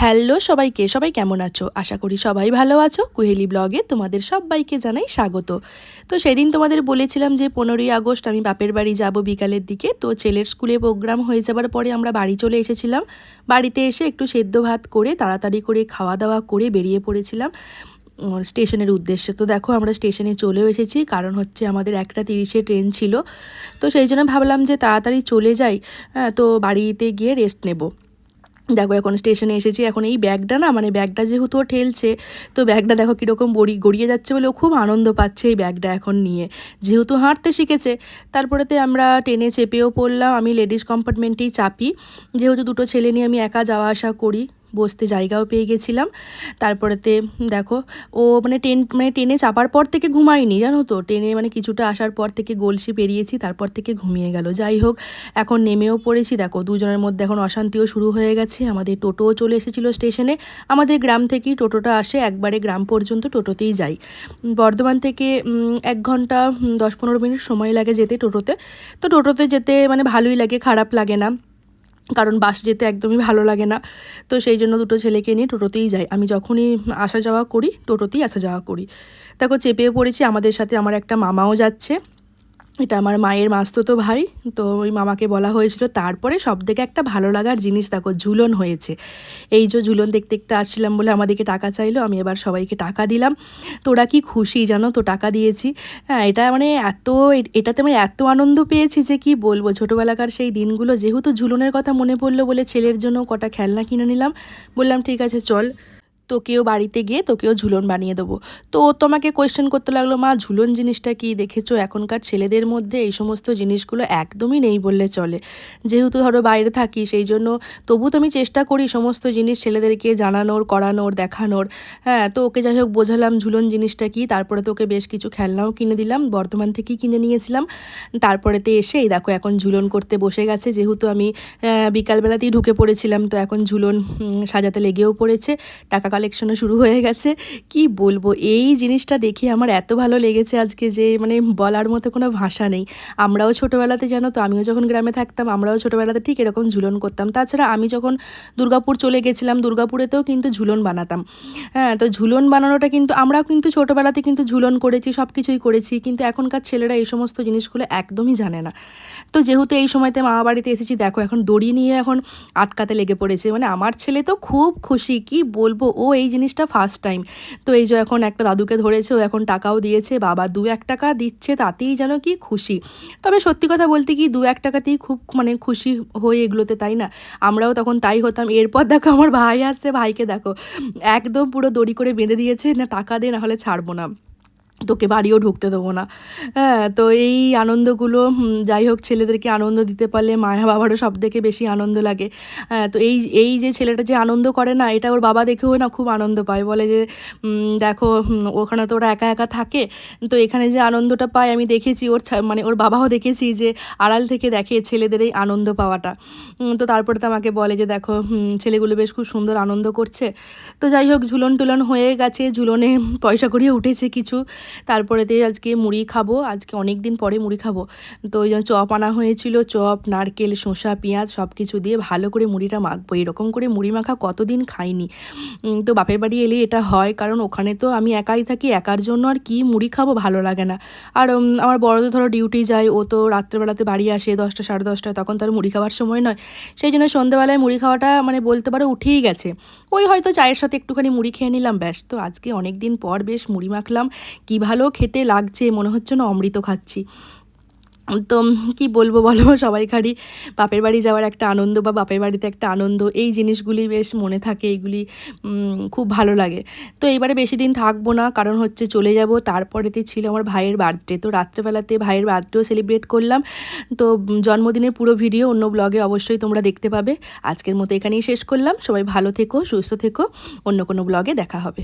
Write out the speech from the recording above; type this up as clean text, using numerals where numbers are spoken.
Hello সবাইকে, সবাই কেমন আছো? আশা করি সবাই ভালো আছো। কুহেলি ব্লগে তোমাদের সবাইকে জানাই স্বাগত। তো সেদিন তোমাদের বলেছিলাম যে 15ই আগস্ট আমি বাপের বাড়ি যাব বিকালের দিকে। তো ছেলের স্কুলে প্রোগ্রাম হয়ে যাবার পরে আমরা বাড়ি চলে এসেছিলাম। বাড়িতে এসে একটু সেদ্ধ ভাত করে তাড়াতাড়ি করে খাওয়া দাওয়া করে বেরিয়ে পড়েছিলাম স্টেশনের উদ্দেশ্যে। তো দেখো আমরা স্টেশনে চলেও এসেছি, কারণ হচ্ছে আমাদের 1:30 ট্রেন ছিল। তো সেই জন্য ভাবলাম যে তাড়াতাড়ি চলে যাই, তো বাড়িতে গিয়ে রেস্ট নেব। দেখো এখন স্টেশনে এসেছি। এখন এই ব্যাগটা না, মানে ব্যাগটা যেহেতু ও ঠেলছে, তো ব্যাগটা দেখো কীরকম গড়িয়ে যাচ্ছে বলে ও খুব আনন্দ পাচ্ছে এই ব্যাগটা এখন নিয়ে, যেহেতু হাঁটতে শিখেছে। তারপরেতে আমরা ট্রেনে চেপেও পড়লাম। আমি লেডিস কম্পার্টমেন্টেই চাপি, যেহেতু দুটো ছেলে নিয়ে আমি একা যাওয়া আসা করি, বসতে জায়গাও পেয়ে গেছিলাম। তারপরেতে দেখো ও ট্রেনে চাপার পর থেকে ঘুমায়নি, জানো তো। ট্রেনে কিছুটা আসার পর থেকে গলসি পেরিয়েছি, তারপর থেকে ঘুমিয়ে গেল। যাই হোক, এখন নেমেও পড়েছি। দেখো দুজনের মধ্যে এখন অশান্তিও শুরু হয়ে গেছে। আমাদের টোটোও চলে এসেছিলো স্টেশনে। আমাদের গ্রাম থেকেই টোটোটা আসে, একবারে গ্রাম পর্যন্ত টোটোতেই যাই। বর্ধমান থেকে 1 ঘন্টা 10-15 মিনিট সময় লাগে যেতে টোটোতে। তো টোটোতে যেতে ভালোই লাগে, খারাপ লাগে না, কারণ বাস যেতে একদমই ভালো লাগে না। তো সেই জন্য দুটো ছেলেকে নিয়ে টোটোতেই যাই। আমি যখনই আসা যাওয়া করি টোটোতেই আসা যাওয়া করি। দেখো চেপেও পড়েছি, আমাদের সাথে আমার একটা মামাও যাচ্ছে। এটা আমার মায়ের মাস্তুতো ভাই। তো ওই মামাকে বলা হয়েছিল। তারপরে সবথেকে একটা ভালো লাগার জিনিস দেখো, ঝুলন হয়েছে। এই যে ঝুলন দেখতে দেখতে আসছিলাম বলে আমাদেরকে টাকা চাইলো, আমি এবার সবাইকে টাকা দিলাম। তো ওরা কি খুশি জানো তো, টাকা দিয়েছি। হ্যাঁ, এটা এটাতে আমি এত আনন্দ পেয়েছি যে কি বলবো। ছোটোবেলাকার সেই দিনগুলো, যেহেতু ঝুলনের কথা মনে পড়লো বলে ছেলের জন্য কটা খেলনা কিনে নিলাম। বললাম ঠিক আছে চল, তোকেও বাড়িতে গিয়ে তোকেও ঝুলন বানিয়ে দেবো। তো ও তোমাকে কোয়েশ্চেন করতে লাগলো, মা ঝুলন জিনিসটা কি? দেখেছো এখনকার ছেলেদের মধ্যে এই সমস্ত জিনিসগুলো একদমই নেই বললে চলে। যেহেতু ধরো বাইরে থাকি, সেই জন্য তবু তো আমি চেষ্টা করি সমস্ত জিনিস ছেলেদেরকে জানানোর, করানোর, দেখানোর। হ্যাঁ, তো ওকে যাই হোক বোঝালাম ঝুলন জিনিসটা কি। তারপরে তো ওকে বেশ কিছু খেলনাও কিনে দিলাম, বর্ধমান থেকেই কিনে নিয়েছিলাম। তারপরেতে এসে এই দেখো এখন ঝুলন করতে বসে গেছে। যেহেতু আমি বিকালবেলাতেই ঢুকে পড়েছিলাম, তো এখন ঝুলন সাজাতে লেগেও পড়েছে। টাকা কালেকশনও শুরু হয়ে গেছে। কি বলবো, এই জিনিসটা দেখে আমার এত ভালো লেগেছে আজকে যে বলার মতো কোনো ভাষা নেই। আমরাও ছোটোবেলাতে, জানো তো, আমিও যখন গ্রামে থাকতাম আমরাও ছোটোবেলাতে ঠিক এরকম ঝুলন করতাম। তাছাড়া আমি যখন দুর্গাপুর চলে গেছিলাম, দুর্গাপুরেতেও কিন্তু ঝুলন বানাতাম। হ্যাঁ, তো ঝুলন বানানোটা কিন্তু আমরাও কিন্তু ছোটোবেলাতে কিন্তু ঝুলন করেছি, সব কিছুই করেছি। কিন্তু এখনকার ছেলেরা এই সমস্ত জিনিসগুলো একদমই জানে না। তো যেহেতু এই সময়তে মামা বাড়িতে এসেছি, দেখো এখন দড়ি নিয়ে এখন আটকাতে লেগে পড়েছে। আমার ছেলে তো খুব খুশি, কি বলবো। ও এই জিনিসটা ফার্স্ট টাইম। তো এই যে এখন একটা দাদুকে ধরেছে, ও এখন টাকাও দিয়েছে। বাবা 2-1 টাকা দিচ্ছে, তাতেই যেন কি খুশি। তবে সত্যি কথা বলতে কি, 2-1 টাকাতেই খুব খুশি হয়ে এগুলোতে, তাই না? আমরাও তখন তাই হতাম। এরপর দেখো আমার ভাই আসছে, ভাইকে দেখো একদম পুরো দড়ি করে বেঁধে দিয়েছে, না টাকা দে, না হলে ছাড়বো না, তোকে বাড়িও ঢুকতে দেবো না। হ্যাঁ, তো এই আনন্দগুলো, যাই হোক, ছেলেদেরকে আনন্দ দিতে পারলে মায়া বাবারও সব থেকে বেশি আনন্দ লাগে। হ্যাঁ, তো এই এই যে ছেলেটা যে আনন্দ করে না, এটা ওর বাবা দেখেও না খুব আনন্দ পায়। বলে যে দেখো, ওখানে তো ওরা একা একা থাকে, তো এখানে যে আনন্দটা পায় আমি দেখেছি। ওর বাবাও দেখেছি যে আড়াল থেকে দেখে ছেলেদের এই আনন্দ পাওয়াটা। তো তারপরে তো আমাকে বলে যে দেখো, ছেলেগুলো বেশ খুব সুন্দর আনন্দ করছে। তো যাই হোক, ঝুলন টুলন হয়ে গেছে, ঝুলনে পয়সা করিয়ে উঠেছে কিছু। তারপরেতে আজকে মুড়ি খাবো, আজকে অনেক দিন পরে মুড়ি খাবো। তো ওই জন্য চপ আনা হয়েছিল, চপ, নারকেল, শসা, পেঁয়াজ সব কিছু দিয়ে ভালো করে মুড়িটা মাখবো। এরকম করে মুড়ি মাখা কতদিন খাইনি। তো বাপের বাড়ি এলে এটা হয়, কারণ ওখানে তো আমি একাই থাকি, একার জন্য আর কি মুড়ি খাবো, ভালো লাগে না। আর আমার বড় তো ধরো ডিউটি যায়, ও তো রাত্রেবেলাতে বাড়ি আসে 10টা 10:30টায়, তখন তার মুড়ি খাওয়ার সময় নয়। সেই জন্য সন্ধ্যেবেলায় মুড়ি খাওয়াটা বলতে পারো উঠেই গেছে। ওই হয়তো চায়ের সাথে একটুখানি মুড়ি খেয়ে নিলাম, ব্যাস। তো আজকে অনেক দিন পর বেশ মুড়ি মাখলাম, কি ভালো খেতে লাগছে, মনে হচ্ছে না অমৃত খাচ্ছি। তো কি বলবো বলো, সবাই খালি বাপের বাড়ি যাওয়ার একটা আনন্দ বা বাপের বাড়িতে একটা আনন্দ, এই জিনিসগুলি বেশ মনে থাকে, এইগুলি খুব ভালো লাগে। তো এইবারে বেশি দিন থাকবো না, কারণ হচ্ছে চলে যাব। তারপরেতে ছিল আমার ভাইয়ের বার্থডে, তো রাত্রেবেলাতে ভাইয়ের বার্থডেও সেলিব্রেট করলাম। তো জন্মদিনের পুরো ভিডিও অন্য ব্লগে অবশ্যই তোমরা দেখতে পাবে। আজকের মতো এখানেই শেষ করলাম। সবাই ভালো থেকো, সুস্থ থেকো, অন্য কোনো ব্লগে দেখা হবে।